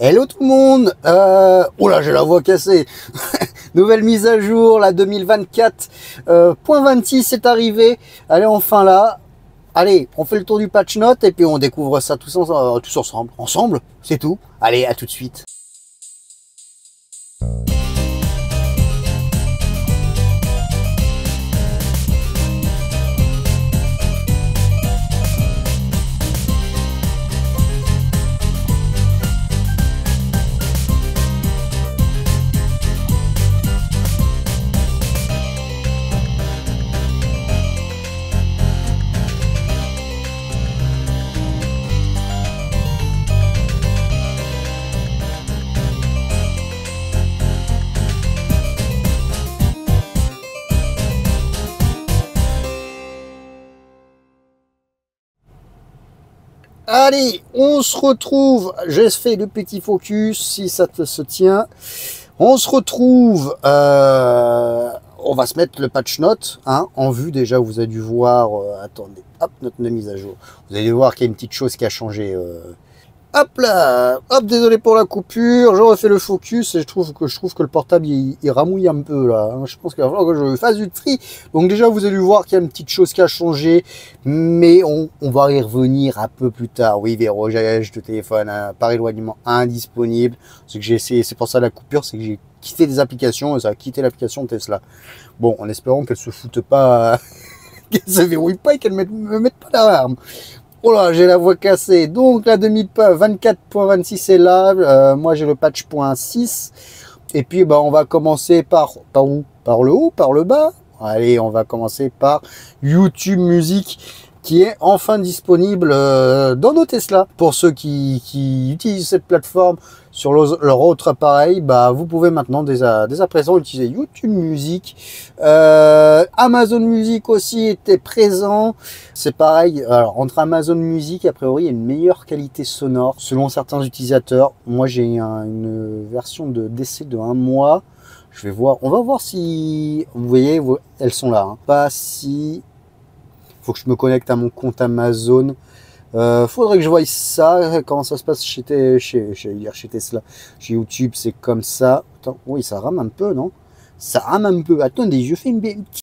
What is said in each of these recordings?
Hello tout le monde. Oh là, j'ai la voix cassée. Nouvelle mise à jour, la 2024.26 est arrivée. Elle est enfin là. Allez, on fait le tour du patch note et puis on découvre ça tous ensemble. Ensemble, c'est tout. Allez, à tout de suite. Allez, on se retrouve, j'ai fait le petit focus, si ça se tient, on se retrouve, on va se mettre le patch note, hein, en vue déjà, vous avez dû voir, attendez, hop, notre mise à jour, vous allez voir qu'il y a une petite chose qui a changé, hop là, hop, désolé pour la coupure, je refais le focus et je trouve que le portable il ramouille un peu là, hein. Je pense qu'il va falloir que je fasse du tri. Donc déjà vous allez voir qu'il y a une petite chose qui a changé, mais on va y revenir un peu plus tard. Oui, verrouillage de téléphone par éloignement indisponible, c'est que j'ai essayé, c'est pour ça la coupure, c'est que j'ai quitté des applications et ça a quitté l'application Tesla. Bon, en espérant qu'elle se foute pas, qu'elle se verrouille pas et qu'elle me mette pas d'alarme. Oh là, j'ai la voix cassée. Donc la 2024.26 est là. Moi j'ai le patch.6. Et puis bah, on va commencer par où? Par le haut, par le bas. Allez, on va commencer par YouTube Music, qui est enfin disponible dans nos Tesla. Pour ceux qui utilisent cette plateforme sur leur autre appareil, bah, vous pouvez maintenant dès à présent utiliser YouTube Music. Amazon Music aussi était présent. C'est pareil, alors entre Amazon Music, a priori, il y a une meilleure qualité sonore selon certains utilisateurs. Moi, j'ai une version d'essai de 1 mois. Je vais voir, on va voir si, vous voyez, elles sont là, hein. Pas si... Faut que je me connecte à mon compte Amazon. Faudrait que je voie ça, comment ça se passe chez Tesla. Chez YouTube, c'est comme ça. Attends, oui, ça rame un peu, non? Ça rame un peu. Attendez, je fais une petite...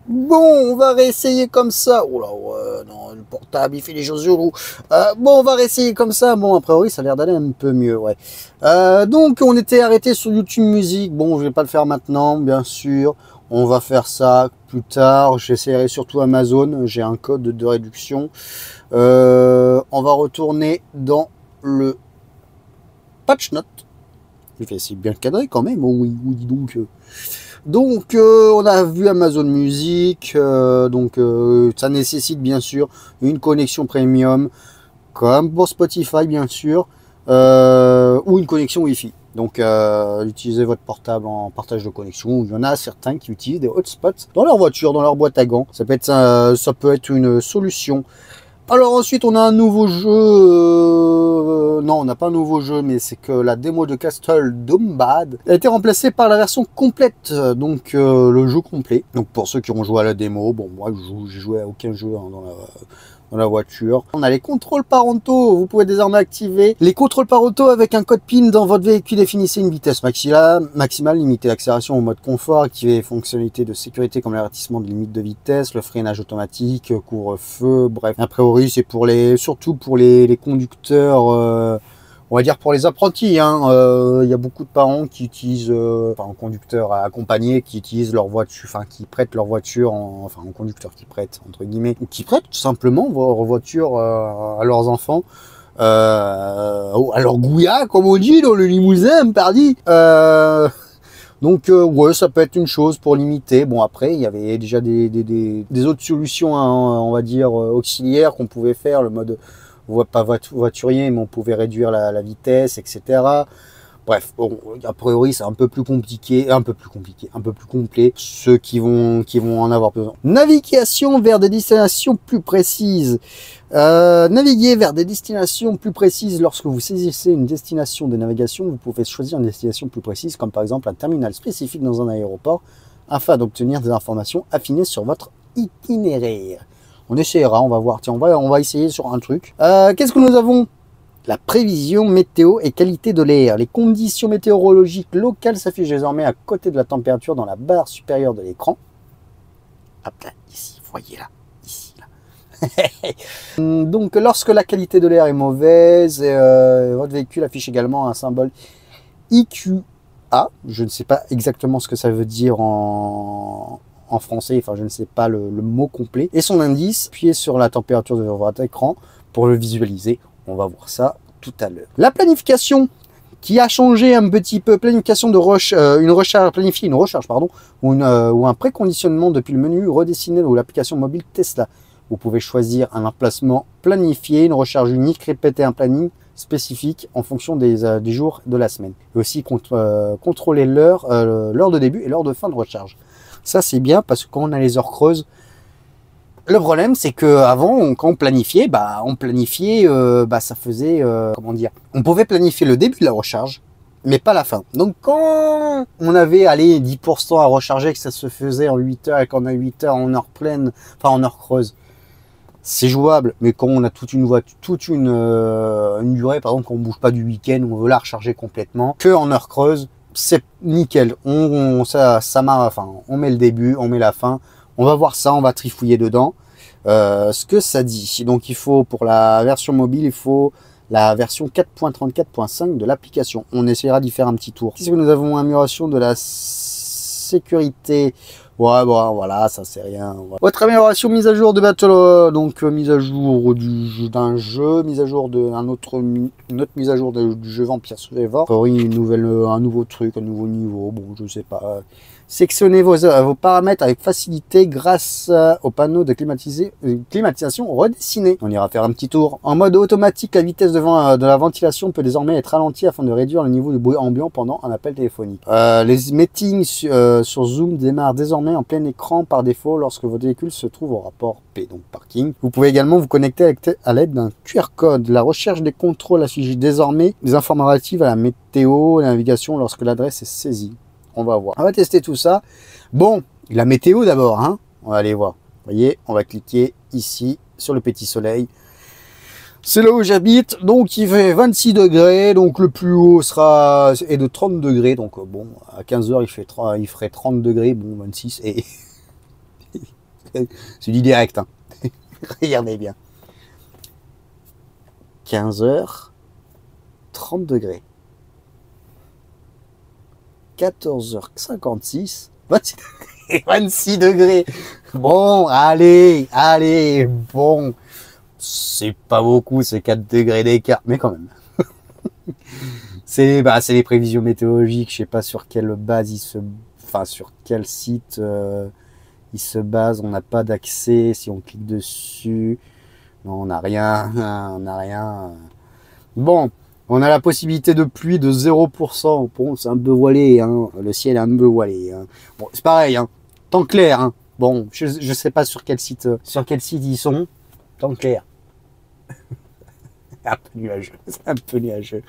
Bon, on va réessayer comme ça. Oh là, ouais, non, le portable, il fait les choses chelous. Bon, on va réessayer comme ça. Bon, a priori, ça a l'air d'aller un peu mieux, ouais. Donc, on était arrêté sur YouTube Music. Bon, je vais pas le faire maintenant, bien sûr. On va faire ça plus tard. J'essaierai surtout Amazon. J'ai un code de réduction. On va retourner dans le patch note. C'est bien cadré quand même. Oh oui, oui, dis donc. Donc, on a vu Amazon Music. Ça nécessite bien sûr une connexion premium, comme pour Spotify bien sûr, ou une connexion Wi-Fi. Donc, utilisez votre portable en partage de connexion. Il y en a certains qui utilisent des hotspots dans leur voiture, dans leur boîte à gants. Ça peut être une solution. Alors ensuite, on a un nouveau jeu. Non, on n'a pas un nouveau jeu, mais c'est que la démo de Castle Doombad a été remplacée par la version complète. Donc, le jeu complet. Donc, pour ceux qui ont joué à la démo, bon, moi, j'ai joué à aucun jeu hein, dans la voiture. On a les contrôles parentaux, vous pouvez désormais activer les contrôles parentaux avec un code PIN dans votre véhicule. Définissez une vitesse maximale, limitez l'accélération au mode confort, activez les fonctionnalités de sécurité comme l'avertissement de limite de vitesse, le freinage automatique, couvre-feu, bref. A priori, c'est surtout pour les conducteurs, on va dire pour les apprentis, hein. Y a beaucoup de parents qui utilisent, un conducteur accompagné, qui utilisent leur voiture, qui prêtent leur voiture, un conducteur qui prête, entre guillemets, ou qui prêtent tout simplement leur voiture à leurs enfants, à leur gouilla, comme on dit dans le Limousin, pardi. Donc, ouais, ça peut être une chose pour limiter. Bon, après, il y avait déjà des autres solutions, hein, on va dire, auxiliaires qu'on pouvait faire, le mode... pas voiturier, mais on pouvait réduire la vitesse, etc. Bref, bon, a priori, c'est un peu plus compliqué, un peu plus complet. Ceux qui vont en avoir besoin. Navigation vers des destinations plus précises. Naviguer vers des destinations plus précises. Lorsque vous saisissez une destination de navigation, vous pouvez choisir une destination plus précise, comme par exemple un terminal spécifique dans un aéroport, afin d'obtenir des informations affinées sur votre itinéraire. On essaiera, on va voir. Tiens, on va essayer sur un truc. Qu'est-ce que nous avons La prévision météo et qualité de l'air. Les conditions météorologiques locales s'affichent désormais à côté de la température dans la barre supérieure de l'écran. Hop là, ici, voyez là, ici, là. Donc, lorsque la qualité de l'air est mauvaise, votre véhicule affiche également un symbole IQA. Je ne sais pas exactement ce que ça veut dire en français, enfin je ne sais pas le mot complet. Et son indice, appuyez sur la température de votre écran pour le visualiser. On va voir ça tout à l'heure. La planification qui a changé un petit peu, planification de planifier une recharge, pardon, ou un préconditionnement depuis le menu redessiné ou l'application mobile Tesla. Vous pouvez choisir un emplacement planifié, une recharge unique, répéter un planning spécifique en fonction des jours de la semaine. Et aussi contrôler l'heure de début et l'heure de fin de recharge. Ça c'est bien parce que quand on a les heures creuses, le problème, c'est que avant, quand on planifiait, ça faisait, comment dire, on pouvait planifier le début de la recharge, mais pas la fin. Donc, quand on avait, 10% à recharger, que ça se faisait en 8 heures et qu'on a 8 heures en heure pleine, enfin en heure creuse, c'est jouable. Mais quand on a toute une durée, par exemple, qu'on bouge pas du week-end, on veut la recharger complètement, que en heure creuse, c'est nickel. On met le début, on met la fin. On va voir ça, on va trifouiller dedans. Ce que ça dit. Donc il faut, pour la version mobile, il faut la version 4.34.5 de l'application. On essaiera d'y faire un petit tour. Qu'est-ce que nous avons? Amélioration de la sécurité. Ouais, bon, voilà, ça c'est rien. Autre amélioration, mise à jour de Battle, donc mise à jour d'un jeu, mise à jour une autre mise à jour du jeu Vampire Survivor. Oui, un nouveau truc, un nouveau niveau. Bon, je sais pas. Sectionnez vos paramètres avec facilité grâce au panneau de climatisation redessiné. On ira faire un petit tour. En mode automatique, la vitesse de la ventilation peut désormais être ralentie afin de réduire le niveau de bruit ambiant pendant un appel téléphonique. Les meetings sur Zoom démarrent désormais en plein écran par défaut lorsque votre véhicule se trouve au rapport P, donc parking. Vous pouvez également vous connecter à l'aide d'un QR code. La recherche des contrôles affiche désormais des informations relatives à la météo et la navigation lorsque l'adresse est saisie. On va voir. On va tester tout ça. Bon, la météo d'abord, hein. On va aller voir. Vous voyez, on va cliquer ici sur le petit soleil. C'est là où j'habite, donc il fait 26 degrés, donc le plus haut est de 30 degrés, donc bon, à 15 h il ferait 30 degrés, bon 26, et c'est du direct, hein. Regardez bien. 15 h 30 degrés. 14h56, 26 degrés. Bon, allez, bon. C'est pas beaucoup, c'est 4 degrés d'écart, mais quand même. C'est les prévisions météorologiques, je sais pas sur quelle base sur quel site il se base, on n'a pas d'accès, si on clique dessus, non, on n'a rien, Bon. On a la possibilité de pluie de 0%. Bon, c'est un peu voilé, hein. Le ciel est un peu voilé, hein. Bon, c'est pareil, hein. Temps clair, hein. Bon, je sais pas sur quel site ils sont. Temps clair. Un peu nuageux. C'est un peu nuageux.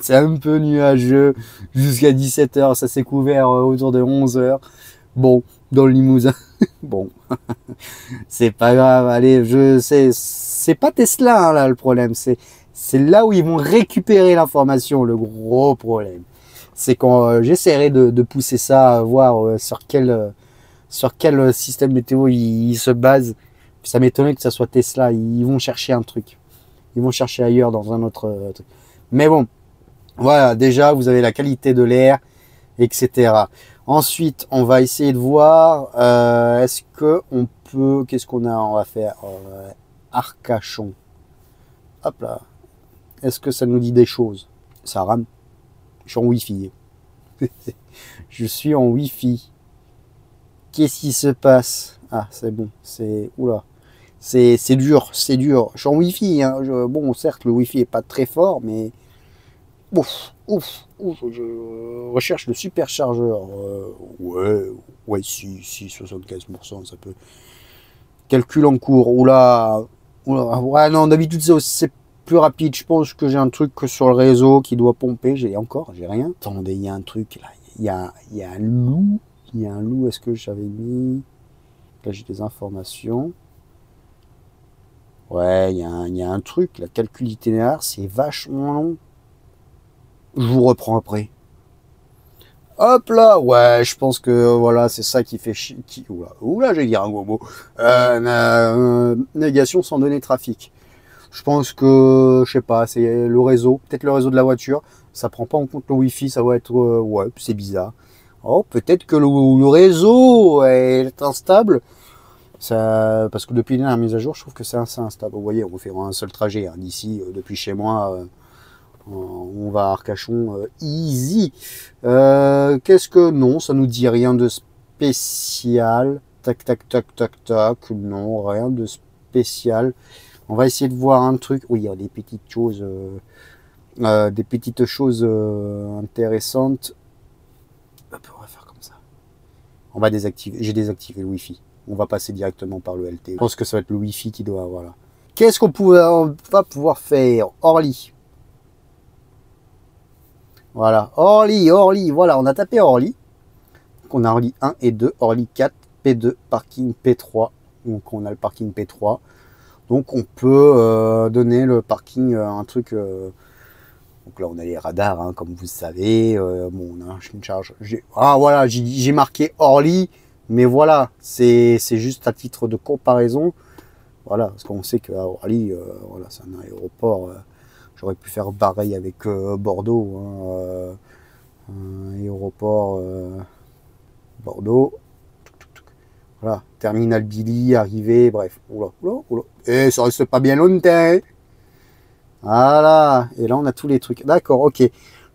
C'est un peu nuageux. Jusqu'à 17 h, ça s'est couvert autour de 11 h. Bon, dans le Limousin. Bon. C'est pas grave. Allez, je sais. C'est pas Tesla, hein, là, le problème. C'est là où ils vont récupérer l'information, le gros problème. C'est quand j'essaierai de pousser ça, voir sur quel système météo ils se basent. Ça m'étonnerait que ça soit Tesla. Ils vont chercher un truc. Ils vont chercher ailleurs dans un autre truc. Mais bon, voilà, déjà, vous avez la qualité de l'air, etc. Ensuite, on va essayer de voir, est-ce que on peut, qu'est-ce qu'on a, on va faire, Arcachon. Hop là. Est-ce que ça nous dit des choses? Ça rame. Je suis en Wi-Fi. Je suis en Wi-Fi. Qu'est-ce qui se passe? Ah, c'est bon. C'est... Oula. C'est dur. C'est dur. Je suis en Wi-Fi. Hein. Bon, certes, le Wi-Fi est pas très fort, mais... Ouf. Je recherche le superchargeur. Ouais, si, 75%, ça peut... Calcul en cours. Oula. Ouais, non, d'habitude, c'est plus rapide. Je pense que j'ai un truc sur le réseau qui doit pomper. J'ai rien. Attendez, il y a un truc là. Il y a un loup. Il y a un loup. Est-ce que j'avais mis... Là, j'ai des informations. Ouais, il y a un truc, la calcul itinéraire, c'est vachement long. Je vous reprends après. Hop là, ouais, je pense que voilà, c'est ça qui fait chier. Oula, j'ai dit un gros mot. Navigation sans données trafic. Je pense que, je sais pas, c'est le réseau, peut-être le réseau de la voiture. Ça prend pas en compte le Wi-Fi, ça va être, ouais, c'est bizarre. Oh, peut-être que le réseau est instable. Ça, parce que depuis la mise à jour, je trouve que c'est assez instable. Vous voyez, on fait un seul trajet hein, d'ici, depuis chez moi. On va à Arcachon easy. Qu'est-ce que non, ça nous dit rien de spécial. Tac, tac, tac, tac, tac. Non, rien de spécial. On va essayer de voir un truc. Oui, il y a des petites choses, intéressantes. Hop, on va faire comme ça. On va désactiver. J'ai désactivé le Wi-Fi. On va passer directement par le LTE. Je pense que ça va être le Wi-Fi qui doit. Voilà. Qu'est-ce qu'on va pouvoir faire? Orly. Voilà, Orly, voilà, on a tapé Orly. Donc on a Orly 1 et 2, Orly 4, P2, parking P3. Donc on a le parking P3. Donc on peut donner le parking, un truc. Donc là on a les radars, hein, comme vous le savez. Bon, on a une charge. Ah voilà, j'ai marqué Orly, mais voilà, c'est juste à titre de comparaison. Voilà, parce qu'on sait qu'à Orly, voilà, c'est un aéroport. J'aurais pu faire pareil avec Bordeaux, hein, un aéroport Bordeaux. Voilà, terminal Billy, arrivé, bref. Oula, oula, oula. Et ça reste pas bien longtemps. Voilà, et là on a tous les trucs. D'accord, ok.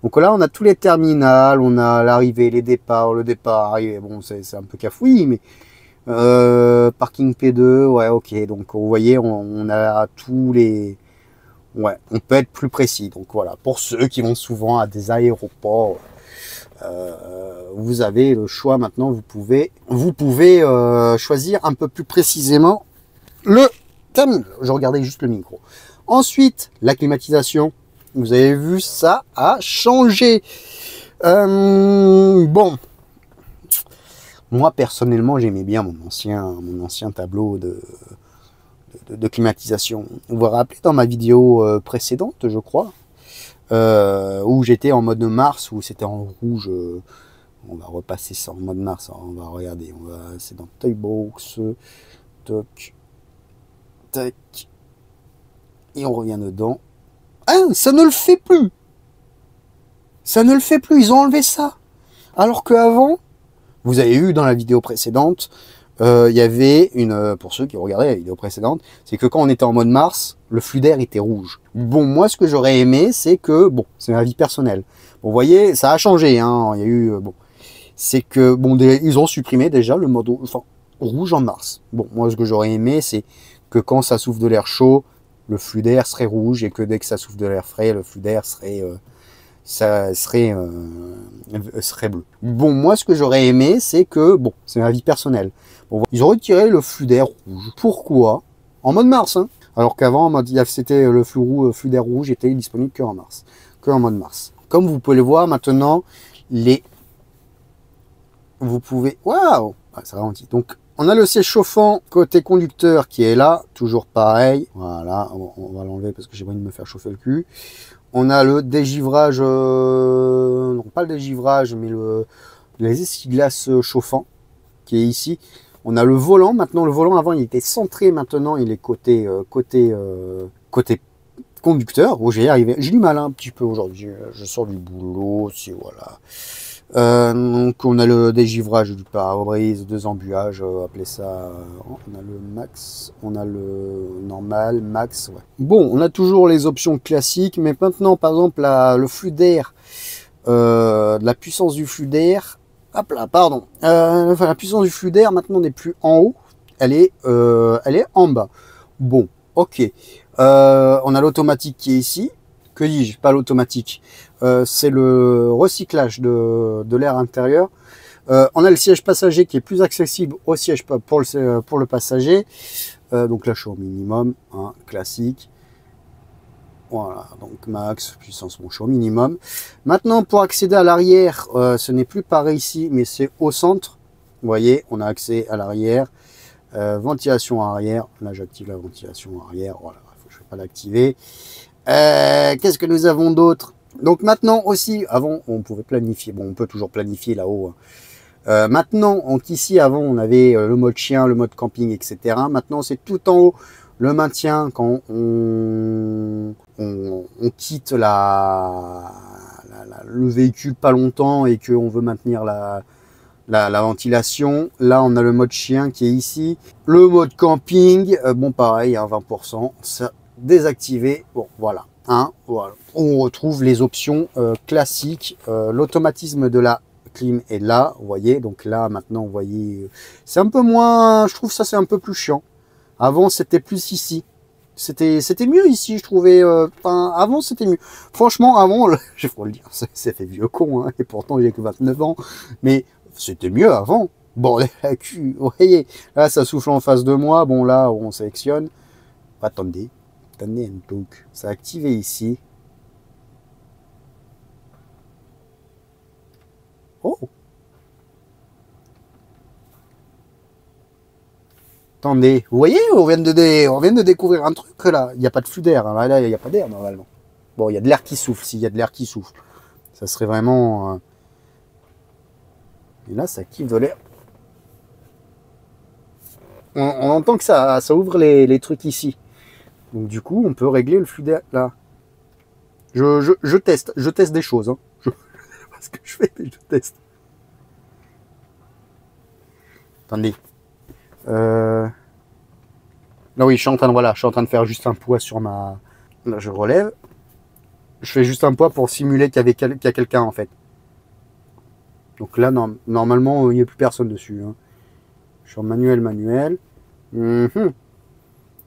Donc là on a tous les terminals, on a l'arrivée, les départs, le départ, arrivé. Bon, c'est un peu cafouillis, mais parking P2, ouais, ok. Donc vous voyez, on a tous les. Ouais, on peut être plus précis. Donc voilà, pour ceux qui vont souvent à des aéroports, vous avez le choix maintenant. Vous pouvez choisir un peu plus précisément le terminal. Je regardais juste le micro. Ensuite, la climatisation. Vous avez vu, ça a changé. Bon, moi personnellement, j'aimais bien mon ancien tableau de climatisation. Vous vous rappelez dans ma vidéo précédente, je crois, où j'étais en mode Mars, où c'était en rouge. On va repasser ça en mode Mars. On va regarder. C'est dans Toybox. Toc. Tac. Et on revient dedans. Ah, ça ne le fait plus. Ça ne le fait plus. Ils ont enlevé ça. Alors qu'avant, vous avez vu dans la vidéo précédente, il y avait pour ceux qui regardaient la vidéo précédente, c'est que quand on était en mode Mars, le flux d'air était rouge. Bon, moi, ce que j'aurais aimé, c'est que, bon, c'est ma vie personnelle. Bon, vous voyez, ça a changé, hein. Il y a eu, bon, c'est que, bon, ils ont supprimé déjà le mode, enfin, rouge en Mars. Bon, moi, ce que j'aurais aimé, c'est que quand ça souffle de l'air chaud, le flux d'air serait rouge et que dès que ça souffle de l'air frais, le flux d'air serait bleu. Bon, moi, ce que j'aurais aimé, c'est que, bon, c'est ma vie personnelle. Bon, ils ont retiré le flux d'air rouge. Pourquoi? En mode Mars, hein. Alors qu'avant, c'était le flux d'air rouge était disponible que en Mars, que en mode Mars. Comme vous pouvez le voir maintenant, vous pouvez, waouh, ça ralentit. Donc, on a le siège chauffant côté conducteur qui est là, toujours pareil. Voilà, on va l'enlever parce que j'ai envie de me faire chauffer le cul. On a le dégivrage, non pas le dégivrage, mais les essuie-glaces chauffants qui est ici. On a le volant. Maintenant, le volant avant il était centré. Maintenant, il est côté conducteur. Oh, j'ai arrivé. J'ai du mal un petit peu aujourd'hui. Je sors du boulot. Si voilà. Donc, on a le dégivrage du pare-brise, 2 embuages. Appelez ça. On a le max. On a le normal, max. Ouais. Bon, on a toujours les options classiques, mais maintenant, par exemple, le flux d'air, la puissance du flux d'air. Hop là, pardon. Enfin, la puissance du flux d'air maintenant n'est plus en haut, elle est en bas. Bon, ok. On a l'automatique qui est ici. Que dis-je? Pas l'automatique. C'est le recyclage de l'air intérieur. On a le siège passager qui est plus accessible au siège pour le passager. Donc là, je suis au minimum, hein, classique. Voilà, donc max, puissance, bon, je suis au minimum. Maintenant, pour accéder à l'arrière, ce n'est plus par ici, mais c'est au centre. Vous voyez, on a accès à l'arrière. Ventilation arrière. Là, j'active la ventilation arrière. Voilà, faut que je ne vais pas l'activer. Qu'est-ce que nous avons d'autre? Donc maintenant aussi, avant, on pouvait planifier. Bon, on peut toujours planifier là-haut. Maintenant, ici, avant, on avait le mode chien, le mode camping, etc. Maintenant, c'est tout en haut. Le maintien, quand on quitte le véhicule pas longtemps et qu'on veut maintenir la ventilation. Là, on a le mode chien qui est ici. Le mode camping, bon, pareil, hein, 20%. Ça, désactivé. Bon, voilà. Hein, voilà. On retrouve les options classiques. L'automatisme de la clim est là, vous voyez. Donc là, maintenant, vous voyez, c'est un peu moins... Je trouve ça, c'est un peu plus chiant. Avant, c'était plus ici. C'était mieux ici, je trouvais. Avant, c'était mieux. Franchement, avant, je faut le dire, c'est fait vieux con, hein, et pourtant, j'ai que 29 ans. Mais c'était mieux avant. Bon, la cul, vous voyez. Là, ça souffle en face de moi. Bon, là, on sélectionne. Attendez un truc. Ça a activé ici. Oh! Attendez, vous voyez, on vient de découvrir un truc là. Il n'y a pas de flux d'air. Hein. Là, il n'y a pas d'air normalement. Bon, il y a de l'air qui souffle. S'il y a de l'air qui souffle, ça serait vraiment. Et là, ça active de l'air. On entend que ça ouvre les trucs ici. Donc du coup, on peut régler le flux d'air là. Je teste des choses. Hein. Je sais pas ce que je fais, mais je teste. Attendez. Là oui, je suis en train de faire juste un poids sur ma. Là, je relève. Je fais juste un poids pour simuler qu'il y a quelqu'un en fait. Donc là, normalement, il n'y a plus personne dessus. Hein. Je suis en manuel.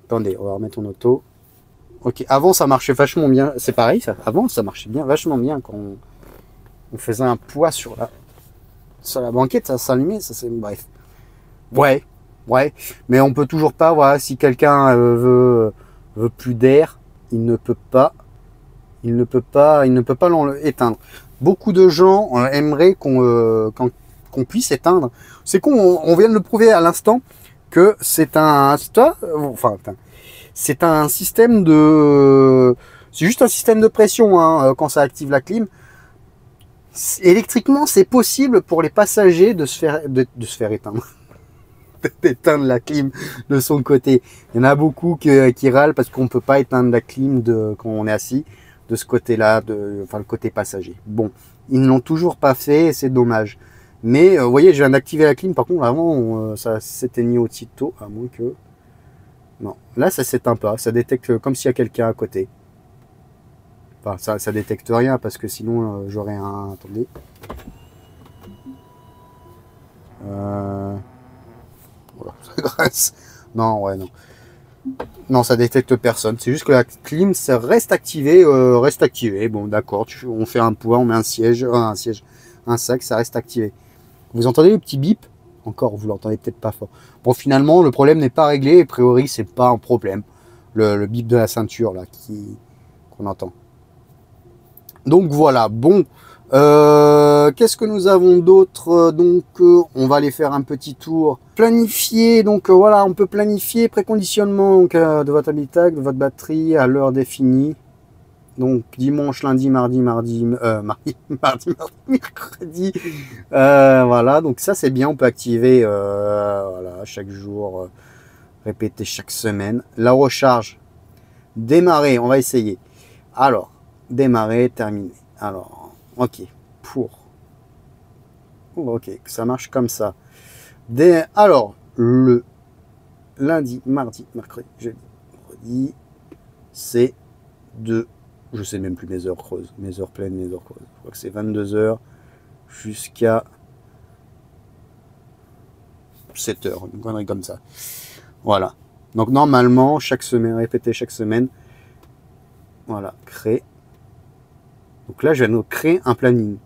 Attendez, on va remettre en auto. Ok, avant ça marchait vachement bien. C'est pareil, avant ça marchait vachement bien quand on faisait un poids sur la banquette, ça s'allumait, ça c'est bref. Ouais, mais on peut toujours pas. Voilà, si quelqu'un veut plus d'air, il ne peut pas éteindre. Beaucoup de gens aimeraient qu'on puisse éteindre. C'est con, on vient de le prouver à l'instant que c'est c'est un système c'est juste un système de pression hein, quand ça active la clim. Électriquement, c'est possible pour les passagers de se faire éteindre. D'éteindre la clim de son côté. Il y en a beaucoup qui râlent parce qu'on peut pas éteindre la clim quand on est assis de ce côté-là, le côté passager. Bon, ils ne l'ont toujours pas fait, c'est dommage. Mais vous voyez, je viens d'activer la clim. Par contre, avant, ça s'éteignait aussitôt, à moins que... Non, là, ça s'éteint pas. Ça détecte comme s'il y a quelqu'un à côté. Enfin, ça détecte rien parce que sinon, j'aurais un... Attendez. Voilà, ça grasse. Non, ouais, non. Non, ça détecte personne. C'est juste que la clim, ça reste activé. Bon, d'accord. On fait un poids, on met un sac, ça reste activé. Vous entendez le petit bip? Encore, vous l'entendez peut-être pas fort. Bon, finalement, le problème n'est pas réglé. A priori, c'est pas un problème. Le bip de la ceinture, là, qu'on entend. Donc, voilà. Bon. Qu'est-ce que nous avons d'autre? Donc, on va aller faire un petit tour. Planifier. Donc, voilà, on peut planifier préconditionnement de votre habitacle, de votre batterie à l'heure définie. Donc dimanche, lundi, mardi, mercredi. Voilà, donc ça c'est bien, on peut activer voilà, chaque jour, répéter chaque semaine. La recharge, démarrer, on va essayer. Alors, démarrer, terminer. Alors, ok, ok, ça marche comme ça. Alors, le lundi, mardi, mercredi, jeudi, vendredi, c'est de... Je sais même plus mes heures creuses, mes heures pleines, mes heures creuses. Je crois que c'est 22 heures jusqu'à 7 heures, une connerie comme ça. Voilà. Donc normalement, chaque semaine, répéter chaque semaine. Voilà, créer. Donc là, je viens de créer un planning.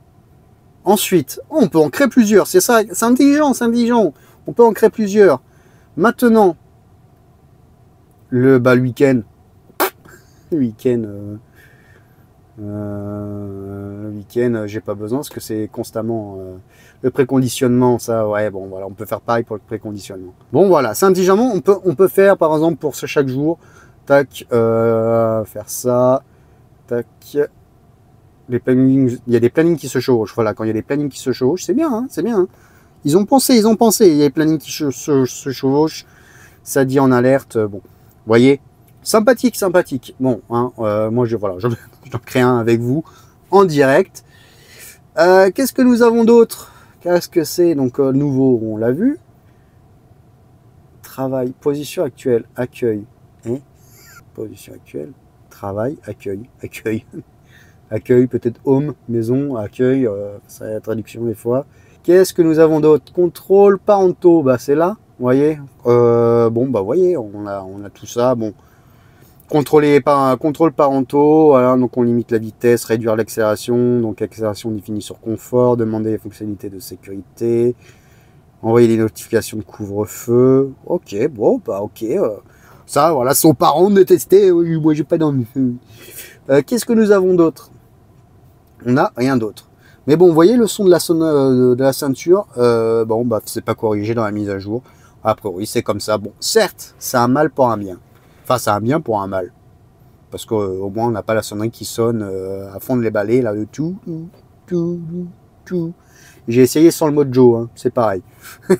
Ensuite, on peut en créer plusieurs. C'est ça, c'est intelligent, c'est intelligent. On peut en créer plusieurs. Maintenant, le week-end. Le week-end, tienne, j'ai pas besoin parce que c'est constamment le préconditionnement, ça, ouais, bon, voilà, on peut faire pareil pour le préconditionnement. Bon, voilà, c'est intelligemment, on peut faire, par exemple, pour ce chaque jour, tac, faire ça, tac, les plannings, il y a des plannings qui se chevauchent, voilà, quand il y a des plannings qui se chevauchent, c'est bien, hein, c'est bien, hein. Ils ont pensé, il y a des plannings qui se chevauchent, ça dit en alerte, bon, vous voyez, sympathique, sympathique, bon, hein, moi, voilà, j'en crée un avec vous, en direct. Qu'est-ce que nous avons d'autre? Qu'est-ce que c'est? Donc, nouveau, on l'a vu. Travail, position actuelle, accueil. Hein, position actuelle, travail, accueil, accueil. Accueil, peut-être home, maison, accueil, c'est la traduction des fois. Qu'est-ce que nous avons d'autre? Contrôle parentaux, bah c'est là, vous voyez. Bon, bah vous voyez, on a tout ça, bon. Contrôle parentaux, voilà, donc on limite la vitesse, réduire l'accélération, donc accélération définie sur confort, demander les fonctionnalités de sécurité, envoyer des notifications de couvre-feu, ok, bon, bah ok, ça, voilà, son parent de tester, oui, moi j'ai pas d'envie. Qu'est-ce que nous avons d'autre? On n'a rien d'autre. Mais bon, vous voyez le son de la ceinture, bon, bah c'est pas corrigé dans la mise à jour, a priori c'est comme ça, bon, certes, c'est un mal pour un bien. Enfin, c'est un bien pour un mal. Parce qu'au moins, on n'a pas la sonnerie qui sonne à fond de les balais, là, de tout. J'ai essayé sans le mode Joe, hein, c'est pareil. Bon,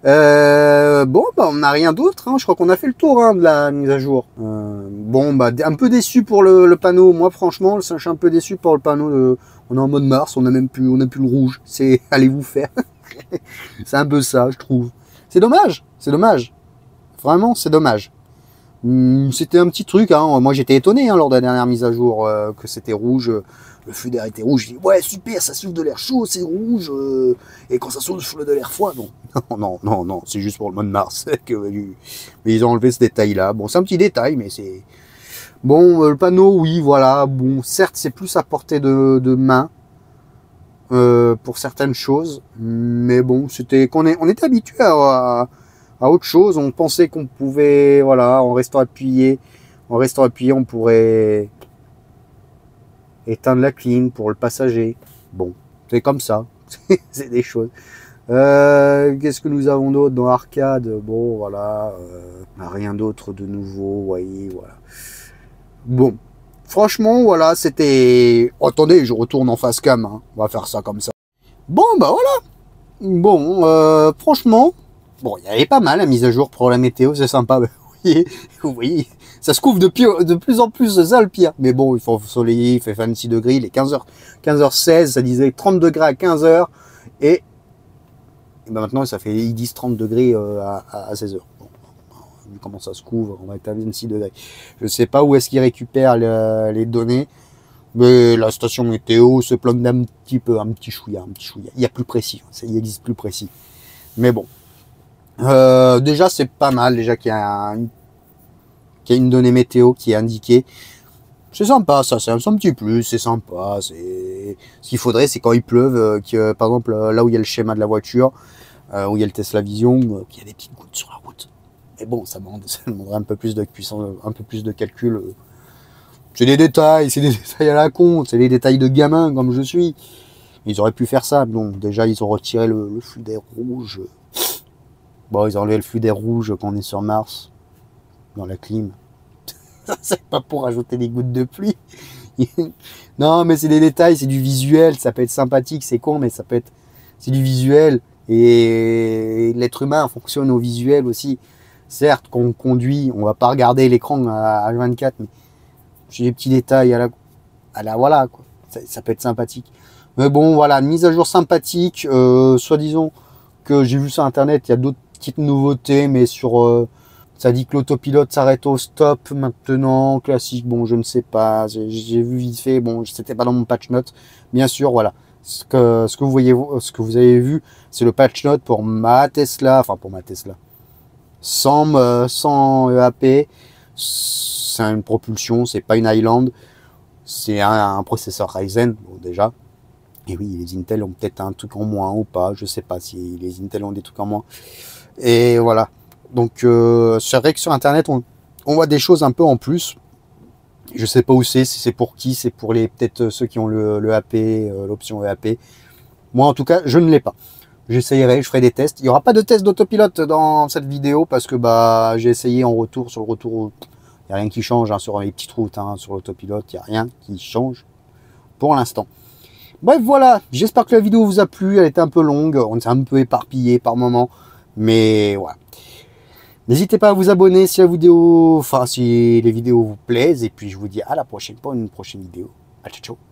bah, on n'a rien d'autre. Hein, je crois qu'on a fait le tour hein, de la mise à jour. Bon, bah, un peu déçu pour le panneau. Moi, franchement, je suis un peu déçu pour le panneau. On est en mode Mars, on n'a plus le rouge. C'est allez-vous faire. C'est un peu ça, je trouve. C'est dommage, c'est dommage. Vraiment, c'est dommage. C'était un petit truc, hein. Moi j'étais étonné hein, lors de la dernière mise à jour que c'était rouge, le flux d'air était rouge, je dis ouais super, ça souffle de l'air chaud, c'est rouge, et quand ça souffle de l'air froid, non, c'est juste pour le mode Mars, mais ils ont enlevé ce détail là, bon c'est un petit détail, mais c'est... Bon, le panneau, oui, voilà, bon, certes c'est plus à portée de main, pour certaines choses, mais bon, on était habitué à autre chose. On pensait qu'on pouvait, voilà, en restant appuyé, on pourrait éteindre la clim pour le passager. Bon, c'est comme ça, c'est des choses. Qu'est-ce que nous avons d'autre dans Arcade? Bon, voilà, rien d'autre de nouveau, vous voyez, voilà. Bon, franchement, voilà, c'était... Oh, attendez, je retourne en face cam, hein. On va faire ça comme ça. Bon, bah voilà. Bon, franchement... Bon, il y avait pas mal la mise à jour pour la météo, c'est sympa. Vous voyez, ça se couvre de plus en plus, c'est ça le pire. Mais bon, il faut ensoleiller, il fait 26 degrés, il est 15h16, ça disait 30 degrés à 15h. Et ben maintenant, ils disent 30 degrés à 16h. Bon, vu comment ça se couvre, on va être à 26 degrés. Je sais pas où est-ce qu'ils récupèrent les données. Mais la station météo se plante d'un petit chouïa. Il y a plus précis, il existe plus précis. Mais bon. Déjà c'est pas mal déjà qu'il y a une donnée météo qui est indiquée, c'est sympa, ça c'est un petit plus, c'est sympa. Ce qu'il faudrait c'est quand il pleuve, que par exemple là où il y a le schéma de la voiture, où il y a le Tesla Vision, qu'il y a des petites gouttes sur la route. Mais bon, ça demanderait un peu plus de puissance, un peu plus de calcul. C'est des détails à la con, c'est des détails de gamin comme je suis. Ils auraient pu faire ça. Bon, déjà ils ont retiré le flux d'air rouge. Bon, ils ont enlevé le flux d'air rouge quand on est sur Mars, dans la clim. C'est pas pour rajouter des gouttes de pluie. Non, mais c'est des détails, c'est du visuel, ça peut être sympathique, c'est con, mais c'est du visuel. Et l'être humain fonctionne au visuel aussi. Certes, quand on conduit, on va pas regarder l'écran à 24, mais j'ai des petits détails voilà, quoi. Ça peut être sympathique. Mais bon, voilà, mise à jour sympathique, soi-disant que j'ai vu sur internet, il y a d'autres petites nouveautés, mais ça dit que l'autopilote s'arrête au stop maintenant, classique, bon je ne sais pas, j'ai vu vite fait, bon c'était pas dans mon patch note, bien sûr, voilà, ce que vous avez vu, c'est le patch note pour ma Tesla, sans EAP, c'est une propulsion, c'est pas une Highland, c'est un processeur Ryzen, bon, déjà. Et oui, les Intel ont peut-être un truc en moins ou pas, je sais pas si les Intel ont des trucs en moins. Et voilà. Donc c'est vrai que sur internet on voit des choses un peu en plus. Je sais pas où c'est, si c'est pour qui, c'est pour les peut-être ceux qui ont le AP, l'option EAP. Moi, en tout cas, je ne l'ai pas. J'essayerai, je ferai des tests. Il n'y aura pas de test d'autopilote dans cette vidéo parce que bah j'ai essayé en retour. Sur le retour, il n'y a rien qui change hein, sur les petites routes. Hein, sur l'autopilote, il n'y a rien qui change pour l'instant. Bref, voilà. J'espère que la vidéo vous a plu. Elle était un peu longue. On s'est un peu éparpillé par moment. Mais voilà. N'hésitez pas à vous abonner si la vidéo, enfin si les vidéos vous plaisent. Et puis je vous dis à la prochaine pour une prochaine vidéo. Ciao, ciao.